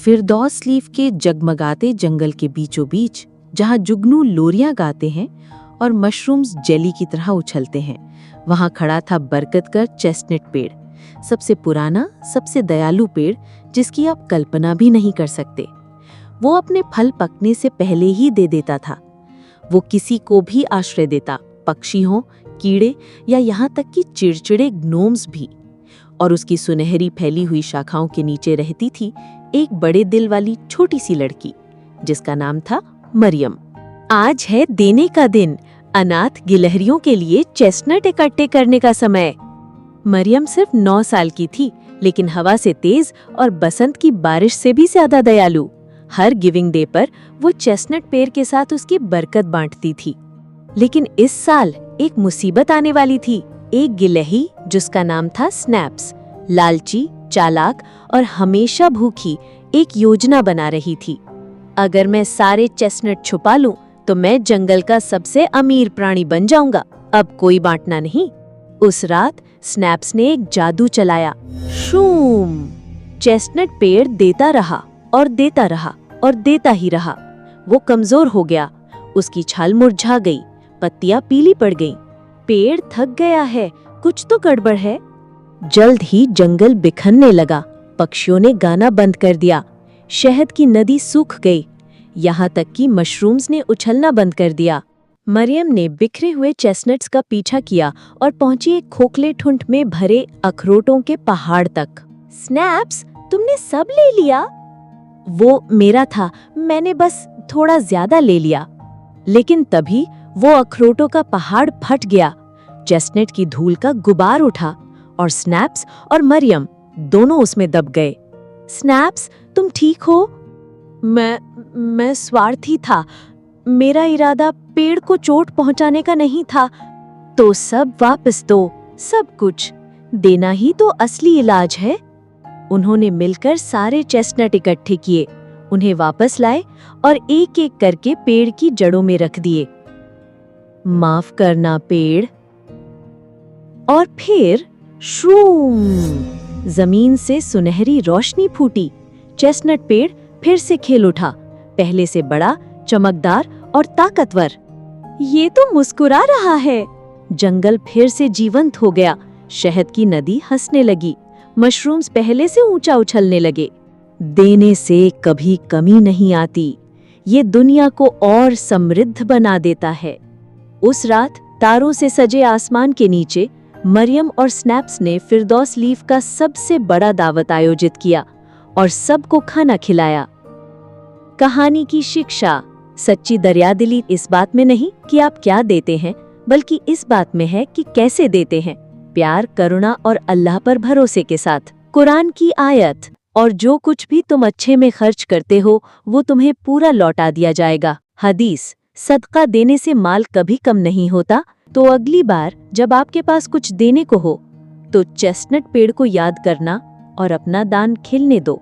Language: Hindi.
फिरदौस लीफ के जगमगाते जंगल के बीचों बीच, जहाँ जुगनू लोरियां गाते हैं और मशरूम्स जेली की तरह उछलते हैं, वहाँ खड़ा था बरकत का चेस्टनट पेड़। सबसे पुराना, सबसे दयालु पेड़, जिसकी आप कल्पना भी नहीं कर सकते। वो अपने फल पकने से पहले ही दे देता था। वो किसी को भी आश्रय देता, पक्षी हों, कीड़े या यहाँ तक कि चिड़चिड़े ग्नोम्स भी। और उसकी सुनहरी फैली हुई शाखाओं के नीचे रहती थी एक बड़े दिल वाली छोटी सी लड़की, जिसका नाम था मरियम। आज है देने का दिन, अनाथ गिलहरियों के लिए चेस्टनट इकट्ठे करने का समय। मरियम सिर्फ 9 साल की थी, लेकिन हवा से तेज और बसंत की बारिश से भी ज्यादा दयालु। हर गिविंग डे पर वो चेस्टनट पेड़ के साथ उसकी बरकत बांटती थी। लेकिन इस साल एक मुसीबत आने वाली थी। एक गिलहरी, जिसका नाम था स्नैप्स, लालची, चालाक और हमेशा भूखी, एक योजना बना रही थी। अगर मैं सारे चेस्टनट छुपा लूं, तो मैं जंगल का सबसे अमीर प्राणी बन जाऊंगा। अब कोई बांटना नहीं। उस रात स्नैप्स ने एक जादू चलाया। शूम! चेस्टनट पेड़ देता रहा और देता रहा और देता ही रहा। वो कमजोर हो गया, उसकी छाल मुरझा गई, पत्तियां पीली पड़ गईं। पेड़ थक गया है, कुछ तो गड़बड़ है। जल्द ही जंगल बिखरने लगा। पक्षियों ने गाना बंद कर दिया, शहद की नदी सूख गई, यहाँ तक कि मशरूम्स ने उछलना बंद कर दिया। मरियम ने बिखरे हुए चेस्टनट्स का पीछा किया और पहुंची एक खोखले ठुंड में भरे अखरोटों के पहाड़ तक। स्नैप्स, तुमने सब ले लिया? वो मेरा था, मैंने बस थोड़ा ज्यादा ले लिया। लेकिन तभी वो अखरोटों का पहाड़ फट गया। चेस्टनट की धूल का गुबार उठा और स्नैप्स और मरियम दोनों उसमें दब गए। स्नैप्स, तुम ठीक हो? मैं स्वार्थी था। मेरा इरादा पेड़ को चोट पहुंचाने का नहीं था। तो सब वापस दो, सब कुछ। देना ही तो असली इलाज है। उन्होंने मिलकर सारे चेस्टनट इकट्ठे किए, उन्हें वापस लाए और एक एक करके पेड़ की जड़ों में रख दिए। माफ करना पेड़। और फिर श्रूम! जमीन से सुनहरी रोशनी फूटी। चेस्टनट पेड़ फिर से खेल उठा, पहले से बड़ा, चमकदार और ताकतवर। ये तो मुस्कुरा रहा है। जंगल फिर से जीवंत हो गया। शहद की नदी हंसने लगी, मशरूम्स पहले से ऊंचा उछलने लगे। देने से कभी कमी नहीं आती, ये दुनिया को और समृद्ध बना देता है। उस रात तारों से सजे आसमान के नीचे मरियम और स्नैप्स ने फिरदौस लीफ का सबसे बड़ा दावत आयोजित किया और सबको खाना खिलाया। कहानी की शिक्षा: सच्ची दरियादिली इस बात में नहीं कि आप क्या देते हैं, बल्कि इस बात में है कि कैसे देते हैं। प्यार, करुणा और अल्लाह पर भरोसे के साथ। कुरान की आयत: और जो कुछ भी तुम अच्छे में खर्च करते हो, वो तुम्हें पूरा लौटा दिया जाएगा। हदीस: सदका देने से माल कभी कम नहीं होता। तो अगली बार जब आपके पास कुछ देने को हो, तो चेस्टनट पेड़ को याद करना और अपना दान खिलने दो।